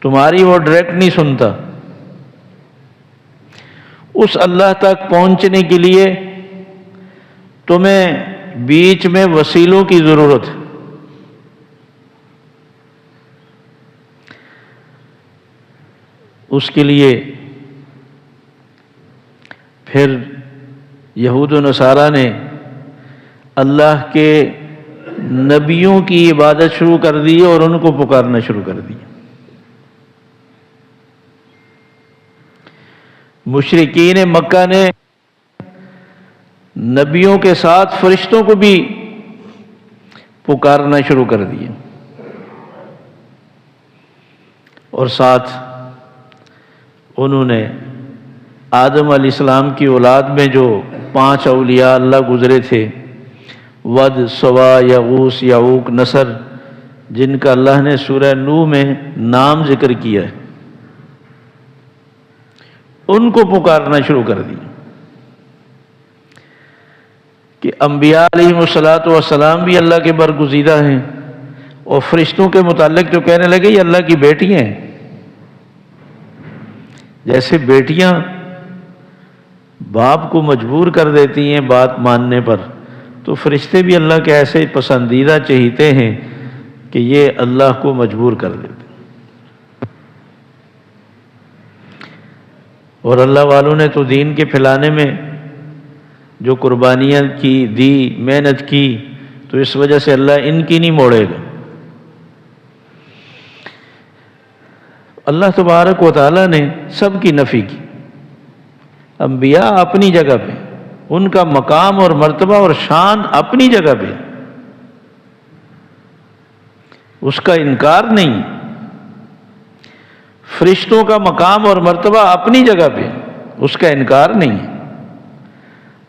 تمہاری وہ ڈائریکٹ نہیں سنتا۔ اس اللہ تک پہنچنے کے لیے تمہیں بیچ میں وسیلوں کی ضرورت ہے۔ اس کے لیے پھر یہود و نصارہ نے اللہ کے نبیوں کی عبادت شروع کر دی اور ان کو پکارنا شروع کر دیا۔ مشرکین مکہ نے نبیوں کے ساتھ فرشتوں کو بھی پکارنا شروع کر دیا، اور ساتھ انہوں نے آدم علیہ السلام کی اولاد میں جو 5 اولیاء اللہ گزرے تھے، ود، سوا، یغوث، یعوق، نصر، جن کا اللہ نے سورہ نوح میں نام ذکر کیا ہے، ان کو پکارنا شروع کر دیا کہ انبیاء علیہ السلام بھی اللہ کے برگزیدہ ہیں، اور فرشتوں کے متعلق جو کہنے لگے یہ اللہ کی بیٹیاں ہیں۔ جیسے بیٹیاں باپ کو مجبور کر دیتی ہیں بات ماننے پر، تو فرشتے بھی اللہ کے ایسے پسندیدہ چہیتے ہیں کہ یہ اللہ کو مجبور کر دیتے۔ اور اللہ والوں نے تو دین کے پھیلانے میں جو قربانیاں کی دی، محنت کی، تو اس وجہ سے اللہ ان کی نہیں موڑے گا۔ اللہ تبارک و تعالیٰ نے سب کی نفی کی۔ انبیاء اپنی جگہ پہ، ان کا مقام اور مرتبہ اور شان اپنی جگہ پہ، اس کا انکار نہیں۔ فرشتوں کا مقام اور مرتبہ اپنی جگہ پہ، اس کا انکار نہیں۔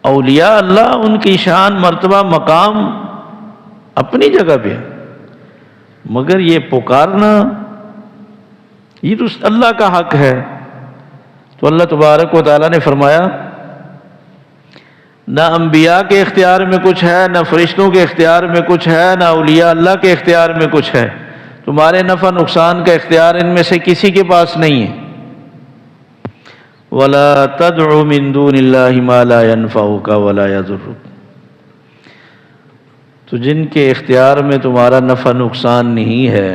اولیاء اللہ، ان کی شان، مرتبہ، مقام اپنی جگہ پہ، مگر یہ پکارنا یہ تو اللہ کا حق ہے۔ تو اللہ تبارک و تعالیٰ نے فرمایا نہ انبیاء کے اختیار میں کچھ ہے، نہ فرشتوں کے اختیار میں کچھ ہے، نہ اولیاء اللہ کے اختیار میں کچھ ہے۔ تمہارے نفع نقصان کا اختیار ان میں سے کسی کے پاس نہیں ہے۔ وَلَا تَدْعُ مِن دُونِ اللَّهِ مَا لَا يَنفَعُكَ وَلَا يَضُرُّكَ۔ تو جن کے اختیار میں تمہارا نفع نقصان نہیں ہے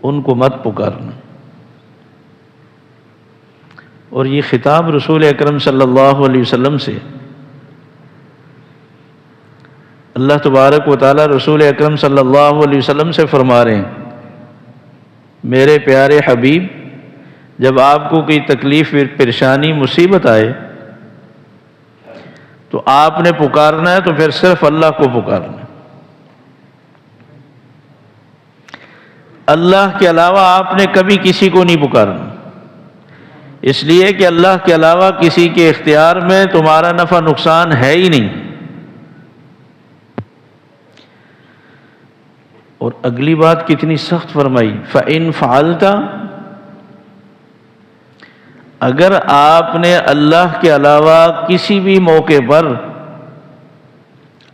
ان کو مت پکارنا۔ اور یہ خطاب رسول اکرم صلی اللہ علیہ وسلم سے اللہ تبارک و تعالی رسول اکرم صلی اللہ علیہ وسلم سے فرما رہے ہیں، میرے پیارے حبیب، جب آپ کو کوئی تکلیف، پریشانی، مصیبت آئے تو آپ نے پکارنا ہے تو پھر صرف اللہ کو پکارنا ہے۔ اللہ کے علاوہ آپ نے کبھی کسی کو نہیں پکارنا، اس لیے کہ اللہ کے علاوہ کسی کے اختیار میں تمہارا نفع نقصان ہے ہی نہیں۔ اور اگلی بات کتنی سخت فرمائی، فَإِن فَعَلْتَ، اگر آپ نے اللہ کے علاوہ کسی بھی موقع پر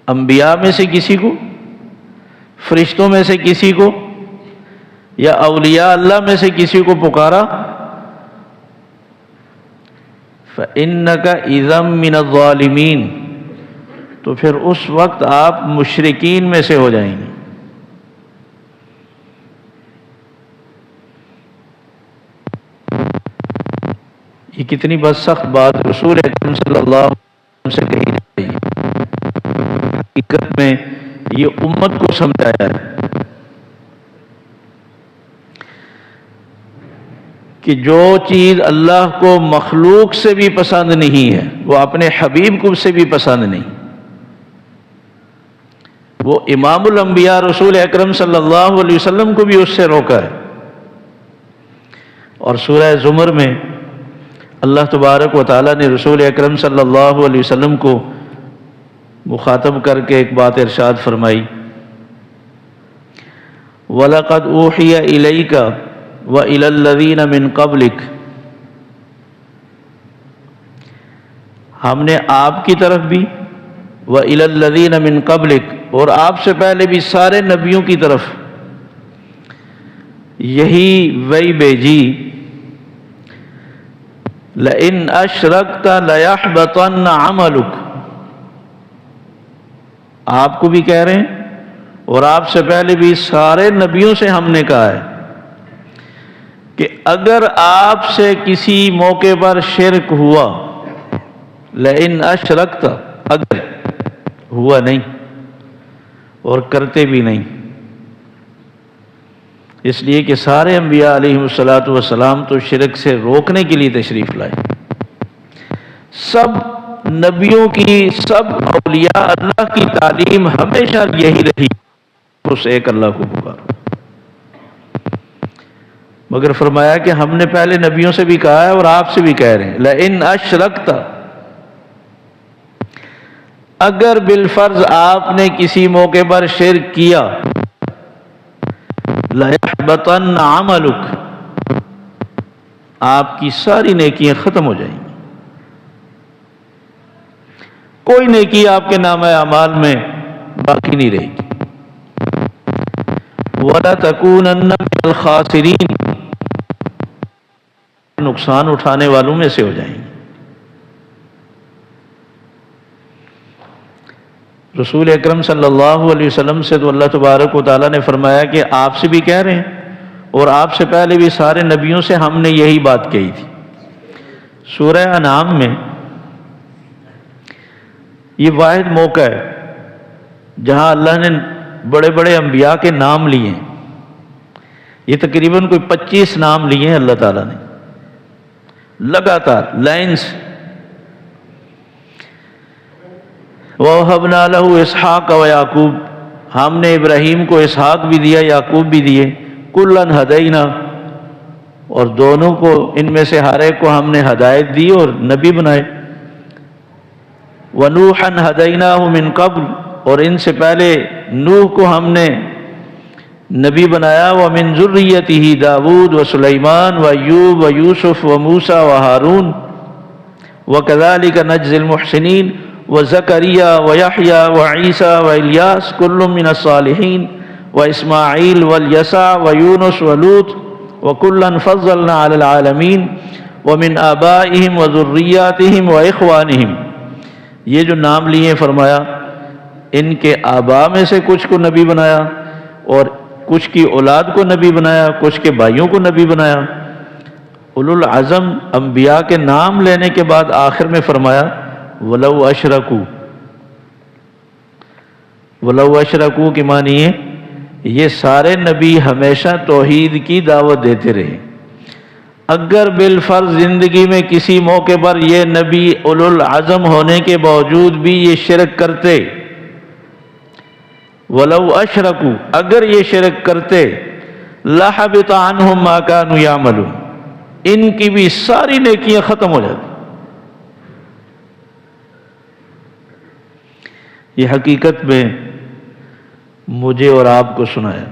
انبیاء میں سے کسی کو، فرشتوں میں سے کسی کو، یا اولیاء اللہ میں سے کسی کو پکارا، فَإِنَّكَ إِذًا مِّنَ الظَّالِمِينَ، تو پھر اس وقت آپ مشرکین میں سے ہو جائیں گے۔ یہ کتنی بد سخت بات رسول اکرم صلی اللہ علیہ وسلم سے کہی جاتی ہے۔ حقیقت میں یہ امت کو سمجھایا ہے کہ جو چیز اللہ کو مخلوق سے بھی پسند نہیں ہے وہ اپنے حبیب کو سے بھی پسند نہیں۔ وہ امام الانبیاء رسول اکرم صلی اللہ علیہ وسلم کو بھی اس سے روکا ہے۔ اور سورہ زمر میں اللہ تبارک و تعالیٰ نے رسول اکرم صلی اللہ علیہ وسلم کو مخاطب کر کے ایک بات ارشاد فرمائی، وَلَقَدْ أُوحِيَ إِلَيْكَ وَإِلَى الَّذِينَ مِن قَبْلِكَ، ہم نے آپ کی طرف بھی، وَإِلَى الَّذِينَ مِن قَبْلِكَ، اور آپ سے پہلے بھی سارے نبیوں کی طرف یہی وہی بھیجی، لئن اشرکت لیحبطن عملک، آپ کو بھی کہہ رہے ہیں اور آپ سے پہلے بھی سارے نبیوں سے ہم نے کہا ہے کہ اگر آپ سے کسی موقع پر شرک ہوا، لئن اشرکت، اگر ہوا نہیں اور کرتے بھی نہیں، اس لیے کہ سارے انبیاء علیہ الصلاۃ والسلام تو شرک سے روکنے کے لیے تشریف لائے، سب نبیوں کی، سب اولیاء اللہ کی تعلیم ہمیشہ یہی رہی، اس ایک اللہ کو پکارو، مگر فرمایا کہ ہم نے پہلے نبیوں سے بھی کہا ہے اور آپ سے بھی کہہ رہے ہیں، لئن اشرکت، اگر بالفرض آپ نے کسی موقع پر شرک کیا، لیحبطن عملک، آپ کی ساری نیکیاں ختم ہو جائیں گی، کوئی نیکی آپ کے نامہ اعمال میں باقی نہیں رہے گی، وَلَتَكُونَنَّ مِنَ الْخَاسِرِينَ، نقصان اٹھانے والوں میں سے ہو جائیں گے۔ رسول اکرم صلی اللہ علیہ وسلم سے تو اللہ تبارک و تعالیٰ نے فرمایا کہ آپ سے بھی کہہ رہے ہیں اور آپ سے پہلے بھی سارے نبیوں سے ہم نے یہی بات کہی تھی۔ سورہ انعام میں یہ واحد موقع ہے جہاں اللہ نے بڑے بڑے انبیاء کے نام لیے ہیں، یہ تقریباً کوئی 25 نام لیے ہیں اللہ تعالیٰ نے لگاتار لائن سے۔ وَوَهَبْنَا لَهُ إِسْحَاقَ وَيَعْقُوبَ، ہم نے ابراہیم کو اسحاق بھی دیا، یعقوب بھی دیے، كُلًّا هَدَيْنَا، اور دونوں کو، ان میں سے ہر ایک کو ہم نے ہدایت دی اور نبی بنائے، وَنُوحًا هَدَيْنَاهُ مِن قَبْلُ، اور ان سے پہلے نوح کو ہم نے نبی بنایا، وَمِن ذُرِّيَّتِهِ داود وسلیمان وأیوب ویوسف وموسیٰ وہارون وَكَذَلِكَ نَجْزِي الْمُحْسِنِينَ وزكريا ويحيى وعيسى وإلياس كل من الصالحين وإسماعيل واليسع ويونس ولوط وكلا فضلنا على العالمين ومن آبائهم وذرياتهم وإخوانهم، یہ جو نام لیے فرمایا ان کے آباء میں سے کچھ کو نبی بنایا اور کچھ کی اولاد کو نبی بنایا، کچھ کے بھائیوں کو نبی بنایا۔ اولو العزم انبیاء کے نام لینے کے بعد آخر میں فرمایا وَلَوْ أَشْرَكُوا، وَلَوْ أَشْرَكُوا کی معنی ہے یہ سارے نبی ہمیشہ توحید کی دعوت دیتے رہے، اگر بالفرض زندگی میں کسی موقع پر یہ نبی اولو العزم ہونے کے باوجود بھی یہ شرک کرتے، وَلَوْ أَشْرَكُوا، اگر یہ شرک کرتے، لَحَبِطَ عَنْهُمْ مَا كَانُوا يَعْمَلُونَ، ان کی بھی ساری نیکیاں ختم ہو جاتی۔ یہ حقیقت میں مجھے اور آپ کو سنایا،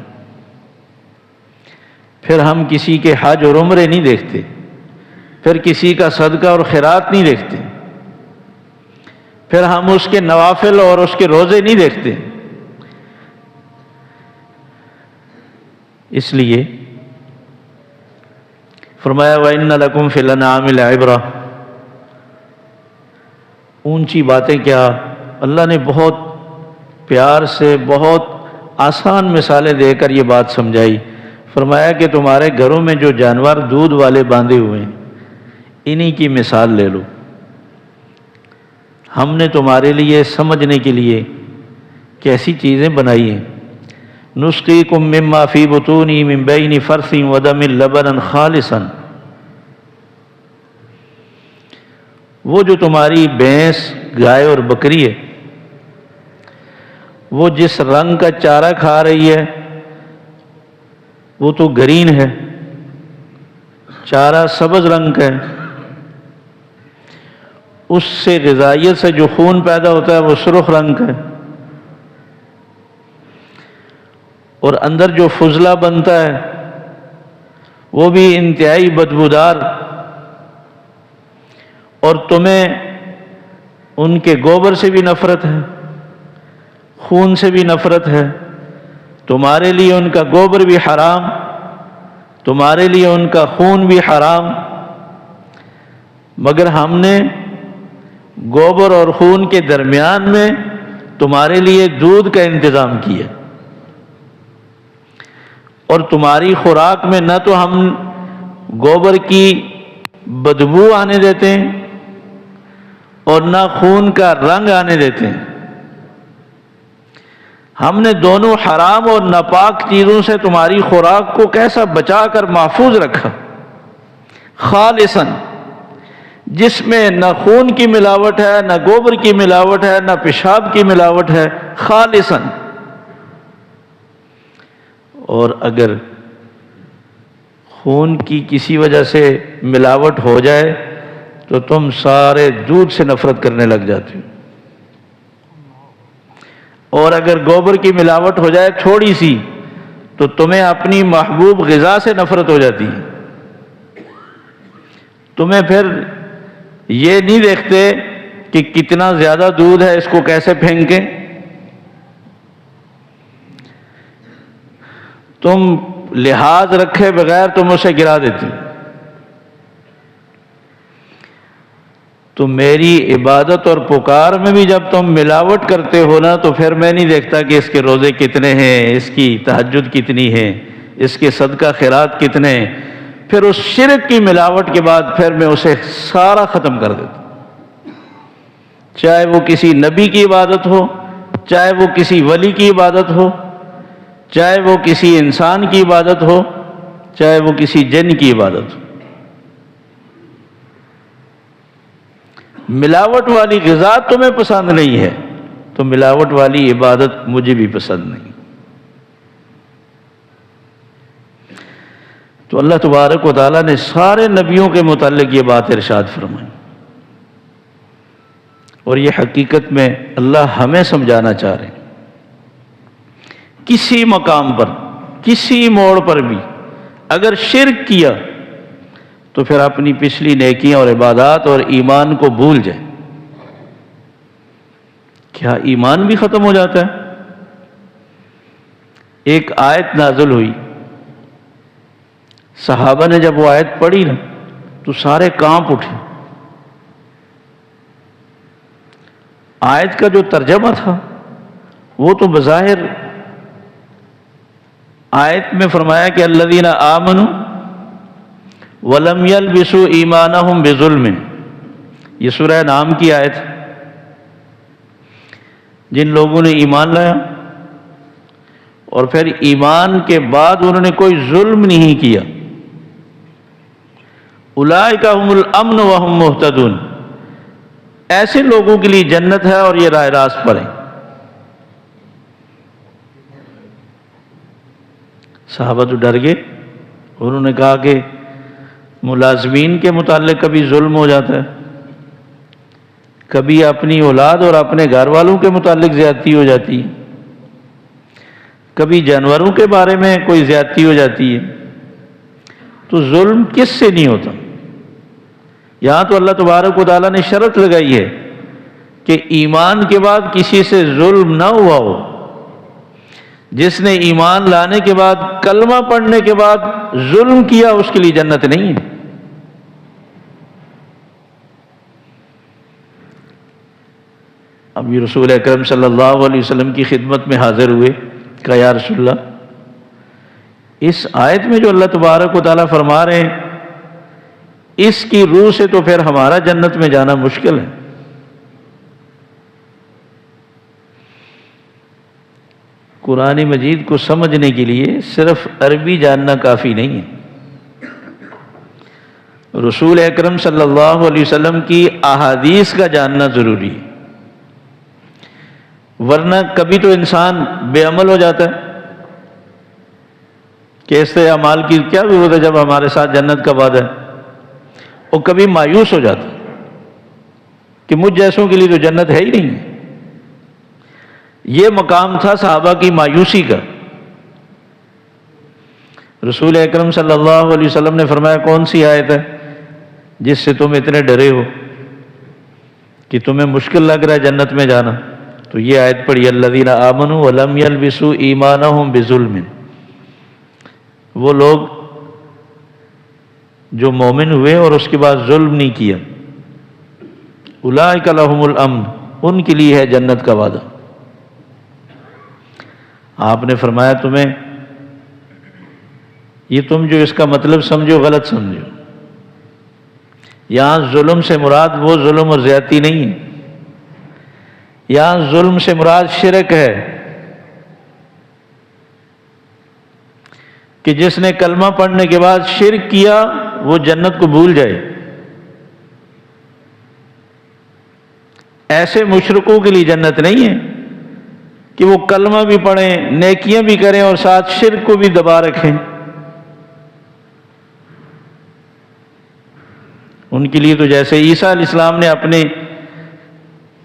پھر ہم کسی کے حج اور عمرے نہیں دیکھتے، پھر کسی کا صدقہ اور خیرات نہیں دیکھتے، پھر ہم اس کے نوافل اور اس کے روزے نہیں دیکھتے۔ اس لیے فرمایا وَإِنَّ لَكُمْ فِي الْأَنْعَامِ لَعِبْرَةً، اونچی باتیں کیا، اللہ نے بہت پیار سے بہت آسان مثالیں دے کر یہ بات سمجھائی۔ فرمایا کہ تمہارے گھروں میں جو جانور دودھ والے باندھے ہوئے ہیں انہی کی مثال لے لو، ہم نے تمہارے لیے سمجھنے کے لیے کیسی چیزیں بنائی ہیں۔ نسقیکم مما فی بطونی من بین فرث ودم لبنا خالصا، وہ جو تمہاری بھینس، گائے اور بکری ہے، وہ جس رنگ کا چارہ کھا رہی ہے وہ تو گرین ہے، چارہ سبز رنگ کا ہے، اس سے غذائیت سے جو خون پیدا ہوتا ہے وہ سرخ رنگ کا ہے، اور اندر جو فضلہ بنتا ہے وہ بھی انتہائی بدبودار، اور تمہیں ان کے گوبر سے بھی نفرت ہے، خون سے بھی نفرت ہے، تمہارے لیے ان کا گوبر بھی حرام تمہارے لیے ان کا خون بھی حرام، مگر ہم نے گوبر اور خون کے درمیان میں تمہارے لیے دودھ کا انتظام کیا، اور تمہاری خوراک میں نہ تو ہم گوبر کی بدبو آنے دیتے ہیں اور نہ خون کا رنگ آنے دیتے ہیں۔ ہم نے دونوں حرام اور ناپاک چیزوں سے تمہاری خوراک کو کیسا بچا کر محفوظ رکھا، خالصاً، جس میں نہ خون کی ملاوٹ ہے، نہ گوبر کی ملاوٹ ہے، نہ پیشاب کی ملاوٹ ہے، خالصاً۔ اور اگر خون کی کسی وجہ سے ملاوٹ ہو جائے تو تم سارے دودھ سے نفرت کرنے لگ جاتے ہو، اور اگر گوبر کی ملاوٹ ہو جائے تھوڑی سی تو تمہیں اپنی محبوب غذا سے نفرت ہو جاتی ہے۔ تمہیں پھر یہ نہیں دیکھتے کہ کتنا زیادہ دودھ ہے، اس کو کیسے پھینکیں، تم لحاظ رکھے بغیر تم اسے گرا دیتے۔ تو میری عبادت اور پکار میں بھی جب تم ملاوٹ کرتے ہو نا، تو پھر میں نہیں دیکھتا کہ اس کے روزے کتنے ہیں، اس کی تہجد کتنی ہے، اس کے صدقہ خیرات کتنے ہیں۔ پھر اس شرک کی ملاوٹ کے بعد پھر میں اسے سارا ختم کر دیتا، چاہے وہ کسی نبی کی عبادت ہو، چاہے وہ کسی ولی کی عبادت ہو، چاہے وہ کسی انسان کی عبادت ہو، چاہے وہ کسی جن کی عبادت ہو۔ ملاوٹ والی غذا تمہیں پسند نہیں ہے تو ملاوٹ والی عبادت مجھے بھی پسند نہیں۔ تو اللہ تبارک و تعالیٰ نے سارے نبیوں کے متعلق یہ بات ارشاد فرمائی، اور یہ حقیقت میں اللہ ہمیں سمجھانا چاہ رہے ہیں۔ کسی مقام پر، کسی موڑ پر بھی اگر شرک کیا تو پھر اپنی پچھلی نیکیاں اور عبادات اور ایمان کو بھول جائے۔ کیا ایمان بھی ختم ہو جاتا ہے؟ ایک آیت نازل ہوئی، صحابہ نے جب وہ آیت پڑھی نا تو سارے کانپ اٹھے۔ آیت کا جو ترجمہ تھا وہ تو بظاہر آیت میں فرمایا کہ الذین آمنوا وَلَمْ يَلْبِسُوا إِيمَانَهُمْ بِظُلْمٍ، یہ سورہ نام کی آیت ہے۔ جن لوگوں نے ایمان لایا اور پھر ایمان کے بعد انہوں نے کوئی ظلم نہیں کیا، اولئک ھم الامن وہم مہتدون، ایسے لوگوں کے لیے جنت ہے اور یہ راہ راست پر ہیں۔ صحابہ تو ڈر گئے، انہوں نے کہا کہ ملازمین کے متعلق کبھی ظلم ہو جاتا ہے، کبھی اپنی اولاد اور اپنے گھر والوں کے متعلق زیادتی ہو جاتی ہے، کبھی جانوروں کے بارے میں کوئی زیادتی ہو جاتی ہے، تو ظلم کس سے نہیں ہوتا؟ یہاں تو اللہ تبارک و تعالیٰ نے شرط لگائی ہے کہ ایمان کے بعد کسی سے ظلم نہ ہوا ہو۔ جس نے ایمان لانے کے بعد، کلمہ پڑھنے کے بعد ظلم کیا، اس کے لیے جنت نہیں ہے۔ اب یہ رسول اکرم صلی اللہ علیہ وسلم کی خدمت میں حاضر ہوئے، کہا یا رسول اللہ، اس آیت میں جو اللہ تبارک و تعالیٰ فرما رہے ہیں، اس کی روح سے تو پھر ہمارا جنت میں جانا مشکل ہے۔ قرآن مجید کو سمجھنے کے لیے صرف عربی جاننا کافی نہیں ہے، رسول اکرم صلی اللہ علیہ وسلم کی احادیث کا جاننا ضروری ہے، ورنہ کبھی تو انسان بے عمل ہو جاتا ہے کہ ایسے اعمال کی کیا ضرورت ہے جب ہمارے ساتھ جنت کا وعدہ ہے، اور کبھی مایوس ہو جاتا ہے کہ مجھ جیسوں کے لیے تو جنت ہے ہی نہیں۔ یہ مقام تھا صحابہ کی مایوسی کا۔ رسول اکرم صلی اللہ علیہ وسلم نے فرمایا کون سی آیت ہے جس سے تم اتنے ڈرے ہو کہ تمہیں مشکل لگ رہا ہے جنت میں جانا؟ تو یہ آیت پڑھی، الذین آمنوا ولم یلبسوا ایمانہم بظلم، وہ لوگ جو مومن ہوئے اور اس کے بعد ظلم نہیں کیا، اولئک لہم الامن، ان کے لیے ہے جنت کا وعدہ۔ آپ نے فرمایا تمہیں یہ تم جو اس کا مطلب سمجھو غلط سمجھو، یہاں ظلم سے مراد وہ ظلم اور زیادتی نہیں ہے، یہاں ظلم سے مراد شرک ہے کہ جس نے کلمہ پڑھنے کے بعد شرک کیا وہ جنت کو بھول جائے۔ ایسے مشرکوں کے لیے جنت نہیں ہے کہ وہ کلمہ بھی پڑھیں، نیکیاں بھی کریں اور ساتھ شرک کو بھی دبا رکھیں۔ ان کے لیے تو جیسے عیسیٰ علیہ السلام نے اپنے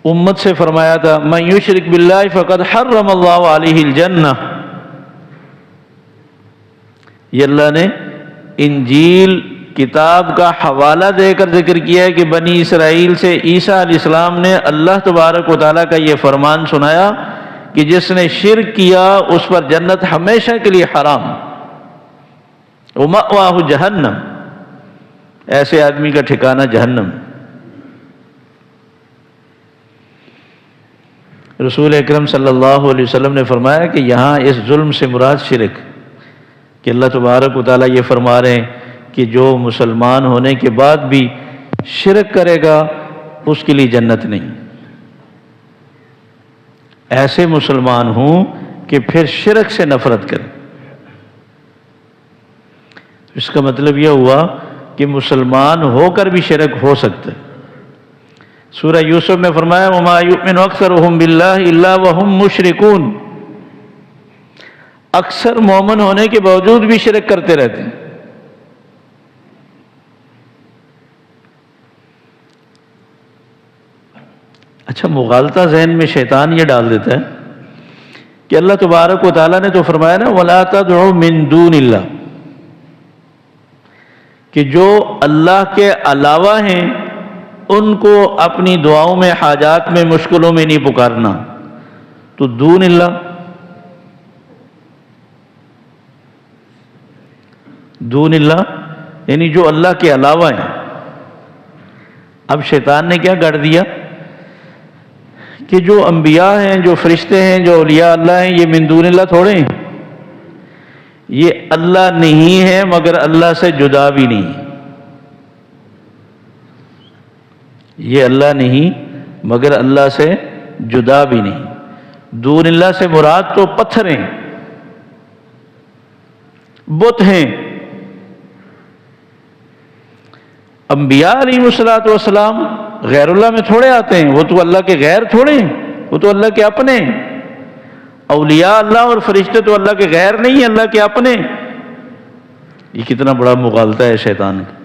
امت سے فرمایا تھا من یشرک باللہ فقد حرم اللہ علیہ الجنہ، یہ اللہ نے انجیل کتاب کا حوالہ دے کر ذکر کیا ہے کہ بنی اسرائیل سے عیسیٰ علیہ السلام نے اللہ تبارک و تعالیٰ کا یہ فرمان سنایا کہ جس نے شرک کیا اس پر جنت ہمیشہ کے لیے حرام، ومأواہ جہنم، ایسے آدمی کا ٹھکانہ جہنم۔ رسول اکرم صلی اللہ علیہ وسلم نے فرمایا کہ یہاں اس ظلم سے مراد شرک، کہ اللہ تبارک و تعالیٰ یہ فرما رہے ہیں کہ جو مسلمان ہونے کے بعد بھی شرک کرے گا اس کے لیے جنت نہیں۔ ایسے مسلمان ہوں کہ پھر شرک سے نفرت کریں۔ اس کا مطلب یہ ہوا کہ مسلمان ہو کر بھی شرک ہو سکتا ہے۔ سورہ یوسف میں فرمایا وَمَا يُؤْمِنُ أَكْثَرُهُمْ بِاللَّهِ إِلَّا وَهُمْ مُشْرِكُونَ، اکثر مومن ہونے کے باوجود بھی شرک کرتے رہتے ہیں۔ اچھا، مغالطہ ذہن میں شیطان یہ ڈال دیتا ہے کہ اللہ تبارک و تعالیٰ نے تو فرمایا نا وَلَا تَدْعُوا مِن دُونِ اللَّهِ، کہ جو اللہ کے علاوہ ہیں ان کو اپنی دعاؤں میں، حاجات میں، مشکلوں میں نہیں پکارنا۔ تو دون اللہ، دون اللہ یعنی جو اللہ کے علاوہ ہیں۔ اب شیطان نے کیا گڑھ دیا کہ جو انبیاء ہیں، جو فرشتے ہیں، جو اولیاء اللہ ہیں، یہ من دون اللہ تھوڑے ہیں، یہ اللہ نہیں ہے مگر اللہ سے جدا بھی نہیں، یہ اللہ نہیں مگر اللہ سے جدا بھی نہیں۔ دون اللہ سے مراد تو پتھر ہیں، بت ہیں۔ انبیاء علیہ السلام غیر اللہ میں تھوڑے آتے ہیں، وہ تو اللہ کے غیر تھوڑے ہیں، وہ تو اللہ کے اپنے ہیں۔ اولیاء اللہ اور فرشتے تو اللہ کے غیر نہیں ہیں، اللہ کے اپنے۔ یہ کتنا بڑا مغالطہ ہے شیطان کا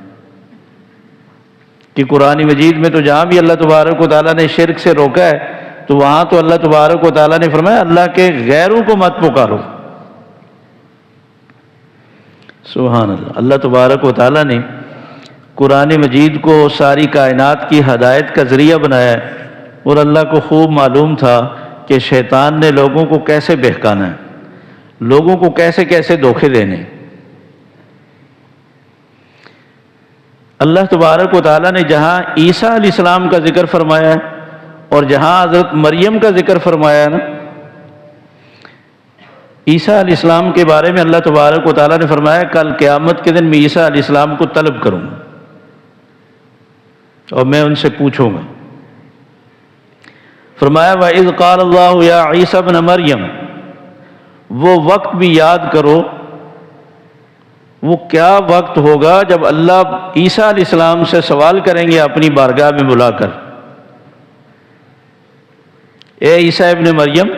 کہ قرآن مجید میں تو جہاں بھی اللہ تبارک و تعالیٰ نے شرک سے روکا ہے تو وہاں تو اللہ تبارک و تعالیٰ نے فرمایا اللہ کے غیروں کو مت پکارو۔ سبحان اللہ، اللہ تبارک و تعالیٰ نے قرآن مجید کو ساری کائنات کی ہدایت کا ذریعہ بنایا ہے، اور اللہ کو خوب معلوم تھا کہ شیطان نے لوگوں کو کیسے بہکانا ہے، لوگوں کو کیسے کیسے دھوکے دینے۔ اللہ تبارک و تعالیٰ نے جہاں عیسیٰ علیہ السلام کا ذکر فرمایا ہے اور جہاں حضرت مریم کا ذکر فرمایا ہے نا، عیسیٰ علیہ السلام کے بارے میں اللہ تبارک و تعالیٰ نے فرمایا کل قیامت کے دن میں عیسیٰ علیہ السلام کو طلب کروں گا اور میں ان سے پوچھوں گا۔ فرمایا وَإِذْ قَالَ اللَّهُ يَا عِيسَى ابْنَ مَرْيَمَ، وہ وقت بھی یاد کرو، وہ کیا وقت ہوگا جب اللہ عیسیٰ علیہ السلام سے سوال کریں گے اپنی بارگاہ میں بلا کر، اے عیسیٰ ابن مریم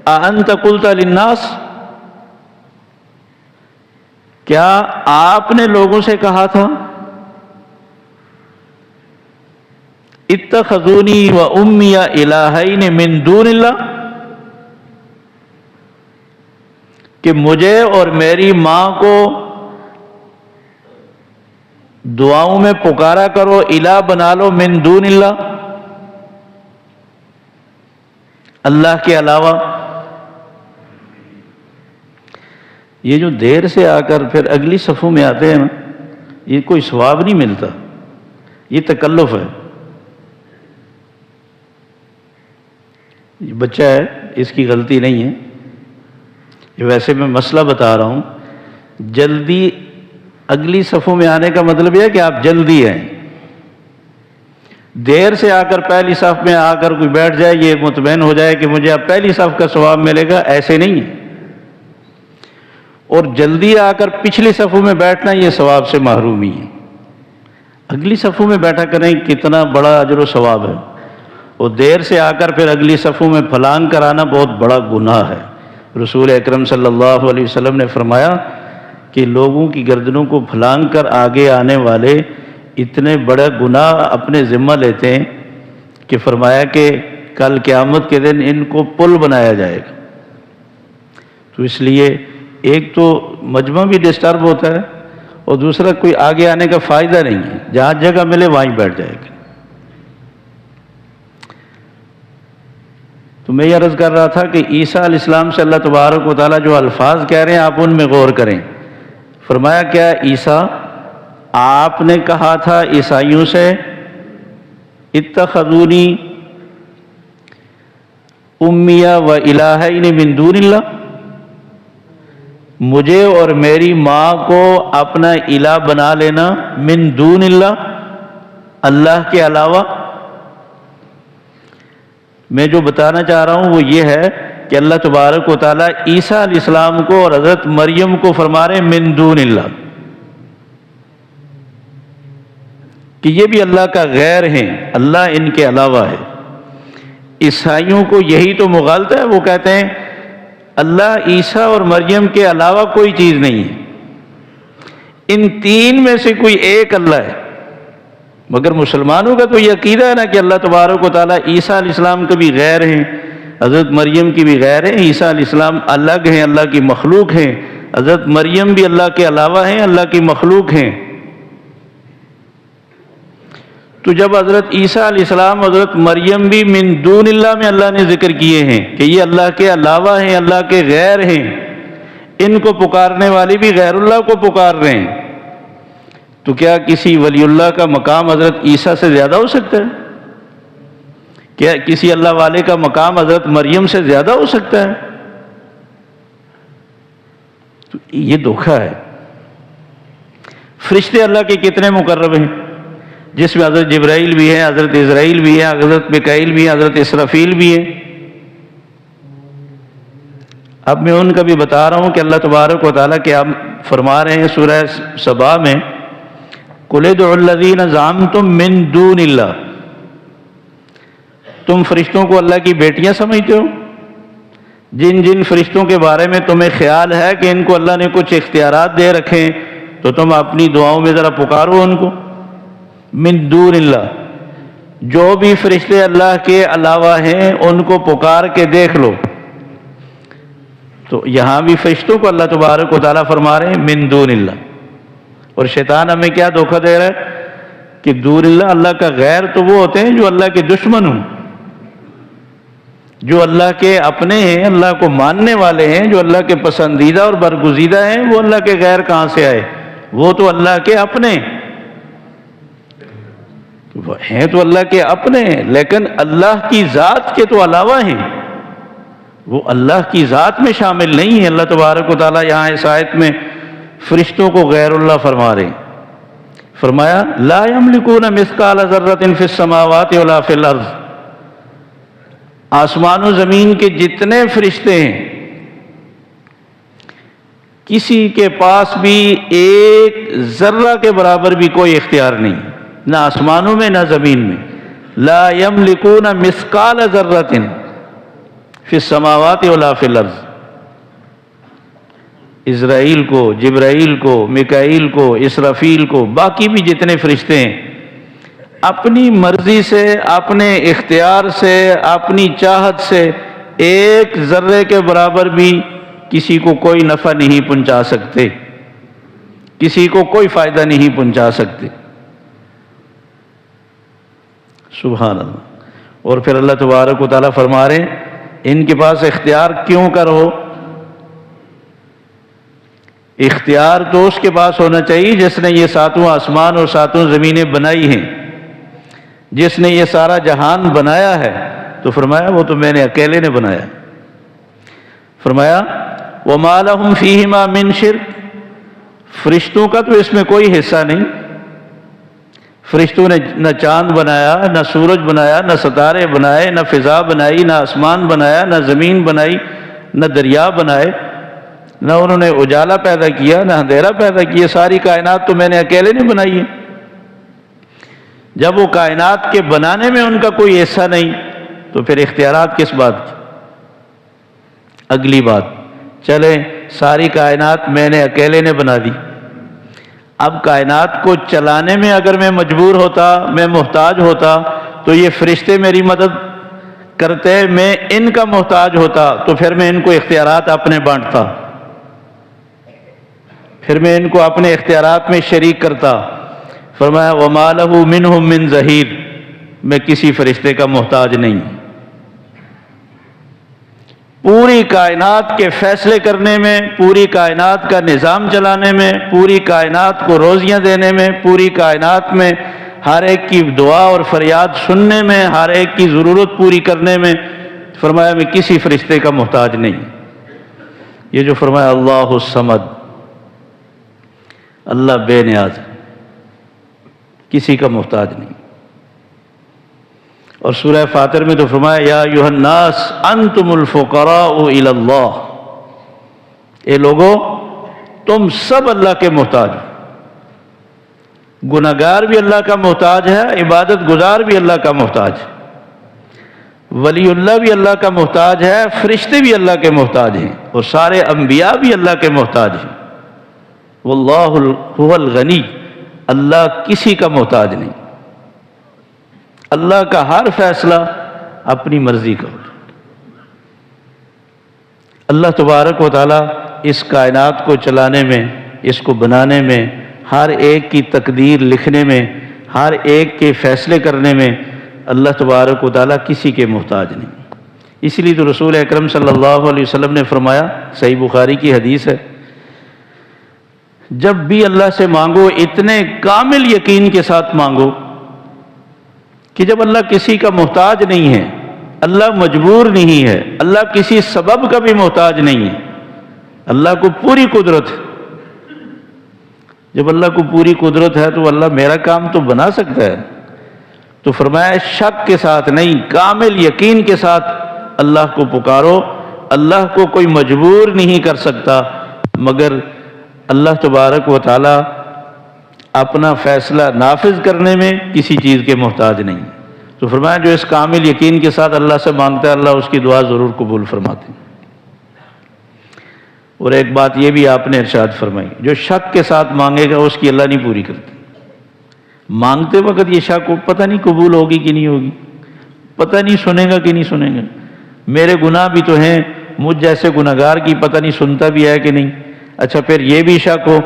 اَأَنْتَ قُلْتَ لِلنَّاسِ، کیا آپ نے لوگوں سے کہا تھا اتخذونی و امی الہین من دون اللہ، کہ مجھے اور میری ماں کو دعاؤں میں پکارا کرو، الہ بنا لو من دون اللہ، اللہ کے علاوہ۔ یہ جو دیر سے آ کر پھر اگلی صفوں میں آتے ہیں نا، یہ کوئی ثواب نہیں ملتا، یہ تکلف ہے۔ یہ بچہ ہے، اس کی غلطی نہیں ہے، یہ ویسے میں مسئلہ بتا رہا ہوں۔ جلدی اگلی صفوں میں آنے کا مطلب یہ ہے کہ آپ جلدی آئیں، دیر سے آ کر پہلی صف میں آ کر کوئی بیٹھ جائے، یہ مطمئن ہو جائے کہ مجھے اب پہلی صف کا ثواب ملے گا، ایسے نہیں ہے۔ اور جلدی آ کر پچھلی صفوں میں بیٹھنا یہ ثواب سے محرومی ہے۔ اگلی صفوں میں بیٹھا کریں، کتنا بڑا اجر و ثواب ہے، اور دیر سے آ کر پھر اگلی صفوں میں پھلانگ کر آنا بہت بڑا گناہ ہے۔ رسول اکرم صلی اللہ علیہ وسلم نے فرمایا کہ لوگوں کی گردنوں کو پھلانگ کر آگے آنے والے اتنے بڑے گناہ اپنے ذمہ لیتے ہیں کہ فرمایا کہ کل قیامت کے دن ان کو پل بنایا جائے گا۔ تو اس لیے ایک تو مجمع بھی ڈسٹرب ہوتا ہے، اور دوسرا کوئی آگے آنے کا فائدہ نہیں ہے، جہاں جگہ ملے وہیں بیٹھ جائے گا۔ تو میں یہ عرض کر رہا تھا کہ عیسیٰ علیہ السلام سے اللہ تبارک و تعالیٰ جو الفاظ کہہ رہے ہیں آپ ان میں غور کریں۔ فرمایا کیا عیسیٰ، آپ نے کہا تھا عیسائیوں سے اتخذونی امی و الہین من دون اللہ، مجھے اور میری ماں کو اپنا الہ بنا لینا، من دون اللہ، اللہ کے علاوہ۔ میں جو بتانا چاہ رہا ہوں وہ یہ ہے کہ اللہ تبارک و تعالیٰ عیسیٰ علیہ السلام کو اور حضرت مریم کو فرما رہے ہیں من دون اللہ، کہ یہ بھی اللہ کا غیر ہیں، اللہ ان کے علاوہ ہے۔ عیسائیوں کو یہی تو مغالطہ ہے، وہ کہتے ہیں اللہ عیسیٰ اور مریم کے علاوہ کوئی چیز نہیں ہے، ان تین میں سے کوئی ایک اللہ ہے۔ مگر مسلمانوں کا تو یہ عقیدہ ہے نا کہ اللہ تبارک و تعالیٰ عیسیٰ علیہ السلام کے بھی غیر ہیں، حضرت مریم کی بھی غیر ہیں، عیسیٰ علیہ السلام الگ ہیں، اللہ کی مخلوق ہیں، حضرت مریم بھی اللہ کے علاوہ ہیں، اللہ کی مخلوق ہیں۔ تو جب حضرت عیسیٰ علیہ السلام حضرت مریم بھی من دون اللہ میں اللہ نے ذکر کیے ہیں کہ یہ اللہ کے علاوہ ہیں، اللہ کے غیر ہیں، ان کو پکارنے والے بھی غیر اللہ کو پکار رہے ہیں، تو کیا کسی ولی اللہ کا مقام حضرت عیسیٰ سے زیادہ ہو سکتا ہے؟ کیا کسی اللہ والے کا مقام حضرت مریم سے زیادہ ہو سکتا ہے؟ تو یہ دھوکہ ہے۔ فرشتے اللہ کے کتنے مقرب ہیں، جس میں حضرت جبرائیل بھی ہے، حضرت عزرائیل بھی ہے، حضرت میکائیل بھی ہے، حضرت اسرافیل بھی ہے۔ اب میں ان کا بھی بتا رہا ہوں کہ اللہ تبارک و تعالیٰ کیا فرما رہے ہیں سورہ سبا میں، قُلِ ادْعُوا الَّذِينَ زَعَمْتُم مِّن دُونِ اللَّهِ، تم فرشتوں کو اللہ کی بیٹیاں سمجھتے ہو، جن جن فرشتوں کے بارے میں تمہیں خیال ہے کہ ان کو اللہ نے کچھ اختیارات دے رکھے ہیں، تو تم اپنی دعاؤں میں ذرا پکارو ان کو۔ من دون اللہ، جو بھی فرشتے اللہ کے علاوہ ہیں ان کو پکار کے دیکھ لو۔ تو یہاں بھی فرشتوں کو اللہ تبارک و تعالیٰ فرما رہے ہیں من دون اللہ، اور شیطان ہمیں کیا دھوکہ دے رہا ہے کہ دون اللہ، اللہ کا غیر تو وہ ہوتے ہیں جو اللہ کے دشمن ہوں، جو اللہ کے اپنے ہیں، اللہ کو ماننے والے ہیں، جو اللہ کے پسندیدہ اور برگزیدہ ہیں، وہ اللہ کے غیر کہاں سے آئے؟ وہ تو اللہ کے اپنے ہیں، تو اللہ کے اپنے ہیں، لیکن اللہ کی ذات کے تو علاوہ ہیں، وہ اللہ کی ذات میں شامل نہیں ہیں۔ اللہ تبارک و تعالیٰ یہاں اس آیت میں فرشتوں کو غیر اللہ فرما رہے ہیں۔ فرمایا لا یملکون مثقال ذرۃ فی السماوات ولا فی الارض، آسمان و زمین کے جتنے فرشتے ہیں کسی کے پاس بھی ایک ذرہ کے برابر بھی کوئی اختیار نہیں، نہ آسمانوں میں نہ زمین میں۔ لا یملکون مثقال ذرۃ فی السماوات ولا فی الارض، اسرائیل کو، جبرائیل کو، میکائیل کو، اسرافیل کو، باقی بھی جتنے فرشتے ہیں اپنی مرضی سے، اپنے اختیار سے، اپنی چاہت سے ایک ذرے کے برابر بھی کسی کو کوئی نفع نہیں پہنچا سکتے، کسی کو کوئی فائدہ نہیں پہنچا سکتے۔ سبحان اللہ۔ اور پھر اللہ تبارک و تعالیٰ فرما رہے ہیں ان کے پاس اختیار کیوں کرو؟ اختیار تو اس کے پاس ہونا چاہیے جس نے یہ ساتوں آسمان اور ساتوں زمینیں بنائی ہیں، جس نے یہ سارا جہان بنایا ہے۔ تو فرمایا وہ تو میں نے اکیلے نے بنایا۔ فرمایا وَمَا لَهُمْ فِيهِمَا مِنْ شِرْكٍ، فرشتوں کا تو اس میں کوئی حصہ نہیں۔ فرشتوں نے نہ چاند بنایا، نہ سورج بنایا، نہ ستارے بنائے، نہ فضا بنائی، نہ آسمان بنایا، نہ زمین بنائی، نہ دریا بنائے، نہ انہوں نے اجالا پیدا کیا، نہ اندھیرا پیدا کیا۔ ساری کائنات تو میں نے اکیلے نہیں بنائی ہے۔ جب وہ کائنات کے بنانے میں ان کا کوئی حصہ نہیں تو پھر اختیارات کس بات کی؟ اگلی بات، چلیں ساری کائنات میں نے اکیلے نے بنا دی، اب کائنات کو چلانے میں اگر میں مجبور ہوتا، میں محتاج ہوتا، تو یہ فرشتے میری مدد کرتے، میں ان کا محتاج ہوتا، تو پھر میں ان کو اختیارات اپنے بانٹتا، پھر میں ان کو اپنے اختیارات میں شریک کرتا۔ فرمایا وَمَا لَهُ مِنْهُمْ مِنْ ظَهِيرٍ، میں کسی فرشتے کا محتاج نہیں۔ پوری کائنات کے فیصلے کرنے میں، پوری کائنات کا نظام چلانے میں، پوری کائنات کو روزیاں دینے میں، پوری کائنات میں ہر ایک کی دعا اور فریاد سننے میں، ہر ایک کی ضرورت پوری کرنے میں، فرمایا میں کسی فرشتے کا محتاج نہیں۔ یہ جو فرمایا اللہ الصمد، اللہ بے نیاز، کسی کا محتاج نہیں۔ اور سورہ فاطر میں تو فرمایا یا ایھا الناس انتم الفقراء الی اللہ، اے لوگو تم سب اللہ کے محتاج ہو۔ گناہگار بھی اللہ کا محتاج ہے، عبادت گزار بھی اللہ کا محتاج ہے، ولی اللہ بھی اللہ کا محتاج ہے، فرشتے بھی اللہ کے محتاج ہیں، اور سارے انبیاء بھی اللہ کے محتاج ہیں۔ واللہ هو الغنی، اللہ کسی کا محتاج نہیں۔ اللہ کا ہر فیصلہ اپنی مرضی کا ہوتا۔ اللہ تبارک و تعالیٰ اس کائنات کو چلانے میں، اس کو بنانے میں، ہر ایک کی تقدیر لکھنے میں، ہر ایک کے فیصلے کرنے میں اللہ تبارک و تعالیٰ کسی کے محتاج نہیں۔ اس لیے تو رسول اکرم صلی اللہ علیہ وسلم نے فرمایا، صحیح بخاری کی حدیث ہے، جب بھی اللہ سے مانگو اتنے کامل یقین کے ساتھ مانگو کہ جب اللہ کسی کا محتاج نہیں ہے، اللہ مجبور نہیں ہے، اللہ کسی سبب کا بھی محتاج نہیں ہے، اللہ کو پوری قدرت ہے۔ جب اللہ کو پوری قدرت ہے تو اللہ میرا کام تو بنا سکتا ہے۔ تو فرمایا شک کے ساتھ نہیں، کامل یقین کے ساتھ اللہ کو پکارو۔ اللہ کو کوئی مجبور نہیں کر سکتا، مگر اللہ تبارک و تعالی اپنا فیصلہ نافذ کرنے میں کسی چیز کے محتاج نہیں۔ تو فرمایا جو اس کامل یقین کے ساتھ اللہ سے مانگتا ہے، اللہ اس کی دعا ضرور قبول فرماتے ہیں۔ اور ایک بات یہ بھی آپ نے ارشاد فرمائی، جو شک کے ساتھ مانگے گا اس کی اللہ نہیں پوری کرتی۔ مانگتے وقت یہ شک پتہ نہیں قبول ہوگی کہ نہیں ہوگی، پتہ نہیں سنے گا کہ نہیں سنے گا، میرے گناہ بھی تو ہیں، مجھ جیسے گناہگار کی پتہ نہیں سنتا بھی ہے کہ نہیں۔ اچھا پھر یہ بھی شک ہو،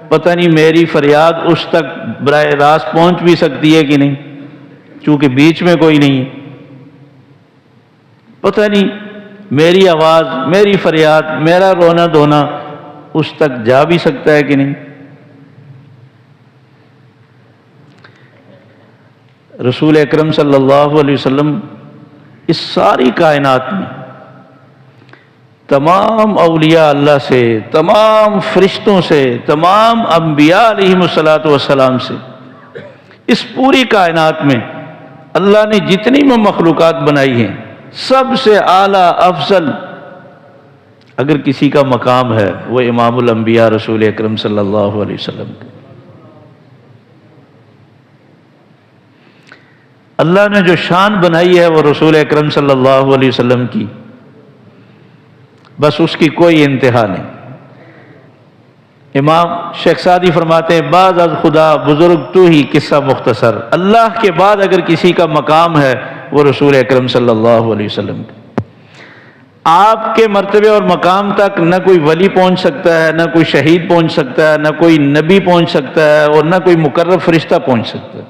پتہ نہیں میری فریاد اس تک براہ راست پہنچ بھی سکتی ہے کہ نہیں، چونکہ بیچ میں کوئی نہیں ہے۔ پتہ نہیں میری آواز، میری فریاد، میرا رونا دھونا اس تک جا بھی سکتا ہے کہ نہیں۔ رسول اکرم صلی اللہ علیہ وسلم اس ساری کائنات میں تمام اولیاء اللہ سے، تمام فرشتوں سے، تمام انبیاء علیہم الصلاۃ والسلام سے، اس پوری کائنات میں اللہ نے جتنی مخلوقات بنائی ہیں سب سے اعلیٰ افضل اگر کسی کا مقام ہے وہ امام الانبیاء رسول اکرم صلی اللہ علیہ وسلم کا۔ اللہ نے جو شان بنائی ہے وہ رسول اکرم صلی اللہ علیہ وسلم کی، بس اس کی کوئی انتہا نہیں۔ امام شیخ سعدی فرماتے ہیں بعد از خدا بزرگ تو ہی قصہ مختصر، اللہ کے بعد اگر کسی کا مقام ہے وہ رسول اکرم صلی اللہ علیہ وسلم کا۔ آپ کے مرتبے اور مقام تک نہ کوئی ولی پہنچ سکتا ہے، نہ کوئی شہید پہنچ سکتا ہے، نہ کوئی نبی پہنچ سکتا ہے، اور نہ کوئی مقرب فرشتہ پہنچ سکتا ہے،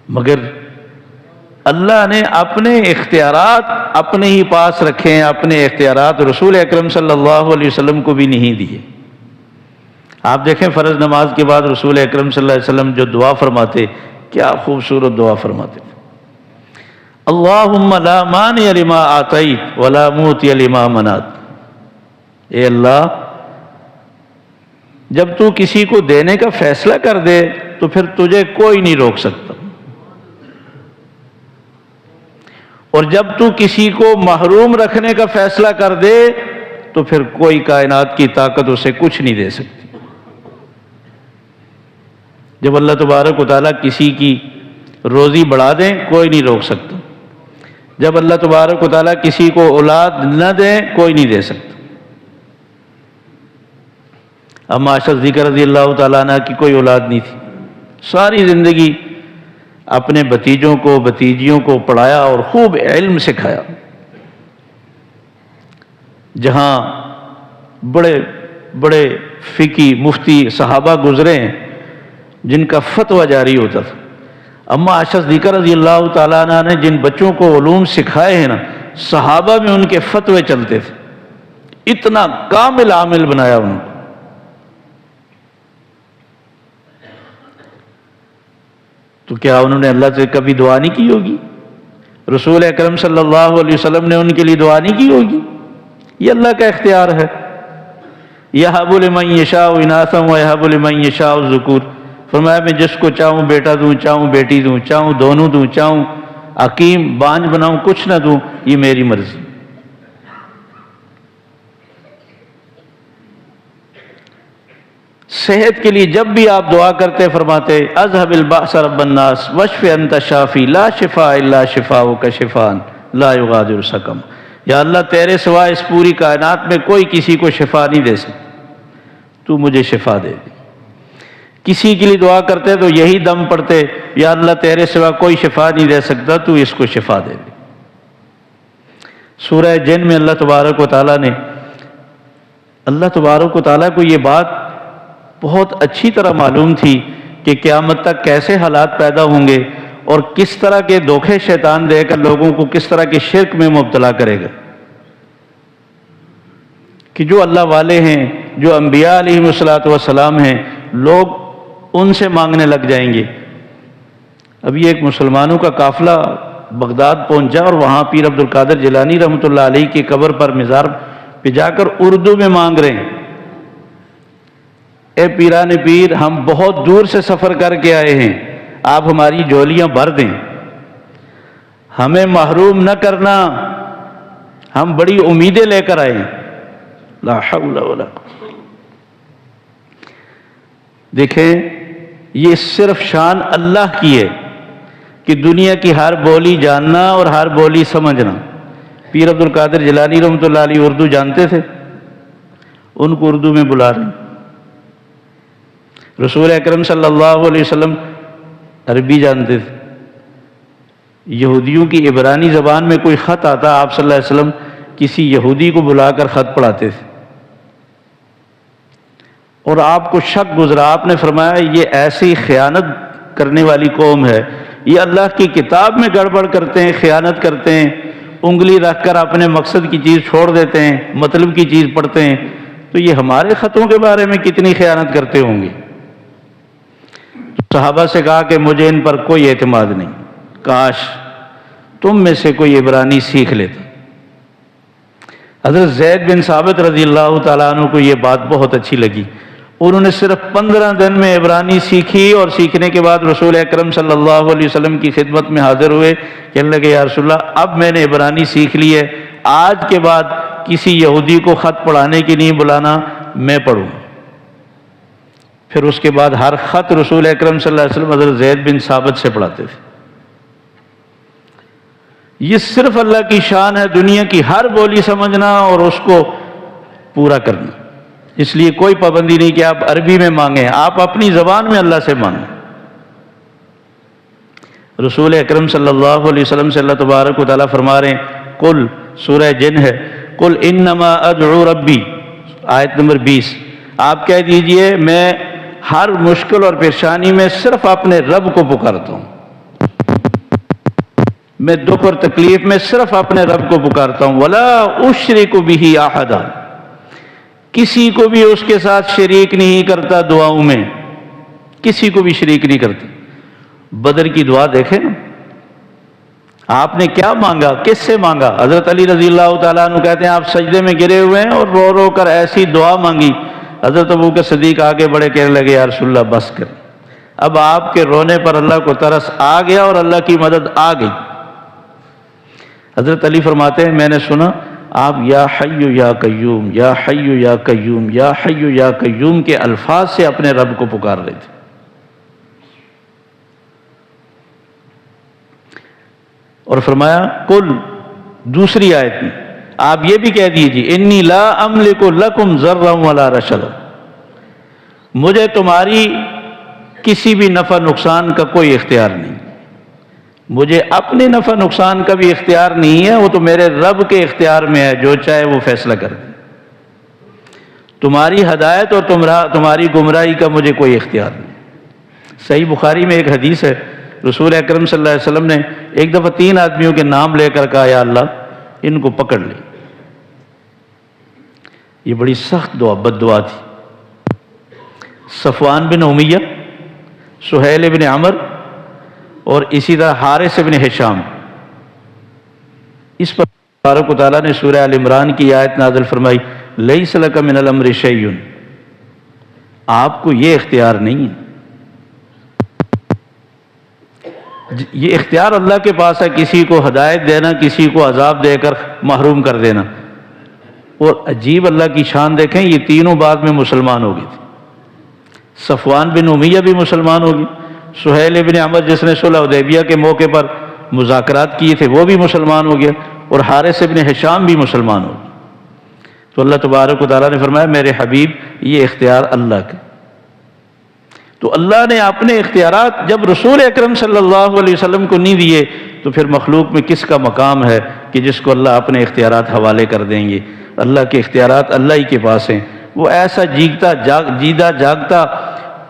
مگر اللہ نے اپنے اختیارات اپنے ہی پاس رکھے ہیں، اپنے اختیارات رسول اکرم صلی اللہ علیہ وسلم کو بھی نہیں دیے۔ آپ دیکھیں فرض نماز کے بعد رسول اکرم صلی اللہ علیہ وسلم جو دعا فرماتے، کیا خوبصورت دعا فرماتے تھے، اللہم لا مانع لما آتیت ولا موتی لما منعت۔ اے اللہ، جب تو کسی کو دینے کا فیصلہ کر دے تو پھر تجھے کوئی نہیں روک سکتا، اور جب تو کسی کو محروم رکھنے کا فیصلہ کر دے تو پھر کوئی کائنات کی طاقت اسے کچھ نہیں دے سکتی۔ جب اللہ تبارک و تعالیٰ کسی کی روزی بڑھا دیں کوئی نہیں روک سکتا، جب اللہ تبارک و تعالیٰ کسی کو اولاد نہ دیں کوئی نہیں دے سکتا۔ اب عائشہ صدیقہ رضی اللہ تعالیٰ عنہ کی کوئی اولاد نہیں تھی، ساری زندگی اپنے بھتیجوں کو بھتیجیوں کو پڑھایا اور خوب علم سکھایا۔ جہاں بڑے بڑے فقی مفتی صحابہ گزرے ہیں جن کا فتویٰ جاری ہوتا تھا، اما عائشہ صدیقہ رضی اللہ تعالیٰ عنہ نے جن بچوں کو علوم سکھائے ہیں نا، صحابہ میں ان کے فتوے چلتے تھے، اتنا کامل عامل بنایا ان کو۔ تو کیا انہوں نے اللہ سے کبھی دعا نہیں کی ہوگی؟ رسول اکرم صلی اللہ علیہ وسلم نے ان کے لیے دعا نہیں کی ہوگی؟ یہ اللہ کا اختیار ہے۔ یہب لمن یشاء اناثا ویہب لمن یشاء الذکور، فرمایا میں جس کو چاہوں بیٹا دوں، چاہوں بیٹی دوں، چاہوں دونوں دوں، چاہوں حکیم بانجھ بناؤں، کچھ نہ دوں، یہ میری مرضی۔ صحت کے لیے جب بھی آپ دعا کرتے فرماتے اذهب البأس رب الناس واشف انت شافی لا شفاء الا شفاؤک شفاء لا یغادر سقما، یا اللہ تیرے سوا اس پوری کائنات میں کوئی کسی کو شفا نہیں دے سکتا، تو مجھے شفا دے دے۔ کسی کے لیے دعا کرتے تو یہی دم پڑتے، یا اللہ تیرے سوا کوئی شفا نہیں دے سکتا، تو اس کو شفا دے دے۔ سورہ جن میں اللہ تبارک و تعالیٰ نے، اللہ تبارک و تعالیٰ کو یہ بات بہت اچھی طرح معلوم تھی کہ قیامت تک کیسے حالات پیدا ہوں گے اور کس طرح کے دھوکے شیطان دے کر لوگوں کو کس طرح کے شرک میں مبتلا کرے گا، کہ جو اللہ والے ہیں، جو انبیاء علیہم السلام ہیں، لوگ ان سے مانگنے لگ جائیں گے۔ ابھی ایک مسلمانوں کا قافلہ بغداد پہنچا اور وہاں پیر عبد القادر جیلانی رحمۃ اللہ علیہ کی قبر پر مزار پہ جا کر اردو میں مانگ رہے ہیں، اے پیران پیر، ہم بہت دور سے سفر کر کے آئے ہیں، آپ ہماری جھولیاں بھر دیں، ہمیں محروم نہ کرنا، ہم بڑی امیدیں لے کر آئے ہیں۔ لا حول ولا قوة۔ دیکھیں یہ صرف شان اللہ کی ہے کہ دنیا کی ہر بولی جاننا اور ہر بولی سمجھنا۔ پیر عبد القادر جیلانی رحمۃ اللہ علیہ اردو جانتے تھے، ان کو اردو میں بلا رہے ہیں۔ رسول اکرم صلی اللہ علیہ وسلم عربی جانتے تھے، یہودیوں کی عبرانی زبان میں کوئی خط آتا، آپ صلی اللہ علیہ وسلم کسی یہودی کو بلا کر خط پڑھاتے تھے، اور آپ کو شک گزرا، آپ نے فرمایا یہ ایسی خیانت کرنے والی قوم ہے، یہ اللہ کی کتاب میں گڑبڑ کرتے ہیں، خیانت کرتے ہیں، انگلی رکھ کر اپنے مقصد کی چیز چھوڑ دیتے ہیں، مطلب کی چیز پڑھتے ہیں، تو یہ ہمارے خطوں کے بارے میں کتنی خیانت کرتے ہوں گے۔ صحابہ سے کہا کہ مجھے ان پر کوئی اعتماد نہیں، کاش تم میں سے کوئی عبرانی سیکھ لیتا۔ حضرت زید بن ثابت رضی اللہ تعالیٰ عنہ کو یہ بات بہت اچھی لگی، انہوں نے صرف 15 دن میں عبرانی سیکھی، اور سیکھنے کے بعد رسول اکرم صلی اللہ علیہ وسلم کی خدمت میں حاضر ہوئے، کہنے لگے یا رسول اللہ اب میں نے عبرانی سیکھ لی ہے، آج کے بعد کسی یہودی کو خط پڑھانے کی نہیں بلانا، میں پڑھوں۔ پھر اس کے بعد ہر خط رسول اکرم صلی اللہ علیہ وسلم حضرت زید بن ثابت سے پڑھاتے تھے۔ یہ صرف اللہ کی شان ہے، دنیا کی ہر بولی سمجھنا اور اس کو پورا کرنا۔ اس لیے کوئی پابندی نہیں کہ آپ عربی میں مانگیں، آپ اپنی زبان میں اللہ سے مانگیں۔ رسول اکرم صلی اللہ علیہ وسلم سے اللہ تبارک و تعالیٰ فرما رہے ہیں، قل، سورہ جن ہے، قل انما ادعو ربی، آیت نمبر 20، آپ کہہ دیجئے میں ہر مشکل اور پریشانی میں صرف اپنے رب کو پکارتا ہوں، میں دکھ اور تکلیف میں صرف اپنے رب کو پکارتا ہوں، ولا اشرک بہ احدا، کسی کو بھی اس کے ساتھ شریک نہیں کرتا دعاؤں میں، کسی کو بھی شریک نہیں کرتا۔ بدر کی دعا دیکھیں نا، آپ نے کیا مانگا، کس سے مانگا؟ حضرت علی رضی اللہ تعالیٰ عنہ کہتے ہیں آپ سجدے میں گرے ہوئے ہیں اور رو رو کر ایسی دعا مانگی، حضرت ابوبکر صدیق آگے بڑھے کہنے لگے یا رسول اللہ بس کر۔ اب آپ کے رونے پر اللہ کو ترس آ گیا اور اللہ کی مدد آ گئی۔ حضرت علی فرماتے ہیں میں نے سنا آپ یا حی یا قیوم، یا حی یا قیوم، یا حی یا قیوم کے الفاظ سے اپنے رب کو پکار رہے تھے۔ اور فرمایا قل، دوسری آیت میں آپ یہ بھی کہہ دیجیے انی لا املک لکم ضرا ولا رشدا، مجھے تمہاری کسی بھی نفع نقصان کا کوئی اختیار نہیں، مجھے اپنے نفع نقصان کا بھی اختیار نہیں ہے، وہ تو میرے رب کے اختیار میں ہے، جو چاہے وہ فیصلہ کر دے۔ تمہاری ہدایت اور تمہاری گمراہی کا مجھے کوئی اختیار نہیں۔ صحیح بخاری میں ایک حدیث ہے، رسول اکرم صلی اللہ علیہ وسلم نے ایک دفعہ 3 آدمیوں کے نام لے کر کہا یا اللہ ان کو پکڑ لے۔ یہ بڑی سخت دعا، بد دعا تھی۔ صفوان بن امیہ، سہیل بن عمر اور اسی طرح حارث بن ہشام، اس پر تبارک و تعالیٰ نے سورہ آل عمران کی آیت نازل فرمائی لیس لک من الامر شیء، آپ کو یہ اختیار نہیں ہے، یہ اختیار اللہ کے پاس ہے، کسی کو ہدایت دینا، کسی کو عذاب دے کر محروم کر دینا۔ اور عجیب اللہ کی شان دیکھیں، یہ تینوں بعد میں مسلمان ہو گئے تھے۔ صفوان بن امیہ بھی مسلمان ہو گئی، سہیل بن عمر جس نے صلح حدیبیہ کے موقع پر مذاکرات کیے تھے وہ بھی مسلمان ہو گیا، اور حارث بن ہشام بھی مسلمان ہو گئے۔ تو اللہ تبارک و تعالیٰ نے فرمایا میرے حبیب یہ اختیار اللہ کا۔ تو اللہ نے اپنے اختیارات جب رسول اکرم صلی اللہ علیہ وسلم کو نہیں دیے تو پھر مخلوق میں کس کا مقام ہے کہ جس کو اللہ اپنے اختیارات حوالے کر دیں گے؟ اللہ کے اختیارات اللہ ہی کے پاس ہیں، وہ ایسا جیتا جاگتا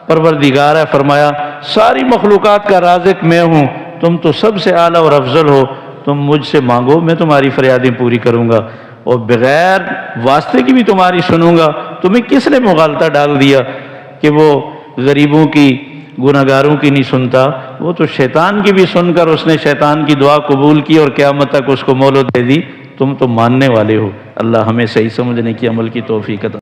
پروردگار ہے۔ فرمایا ساری مخلوقات کا رازق میں ہوں، تم تو سب سے اعلیٰ اور افضل ہو، تم مجھ سے مانگو میں تمہاری فریادیں پوری کروں گا، اور بغیر واسطے کی بھی تمہاری سنوں گا۔ تمہیں کس نے مغالطہ ڈال دیا کہ وہ غریبوں کی، گناہگاروں کی نہیں سنتا؟ وہ تو شیطان کی بھی سن کر اس نے شیطان کی دعا قبول کی اور قیامت تک اس کو مہلت دے دی۔ تم تو ماننے والے ہو۔ اللہ ہمیں صحیح سمجھنے کی، عمل کی توفیق عطا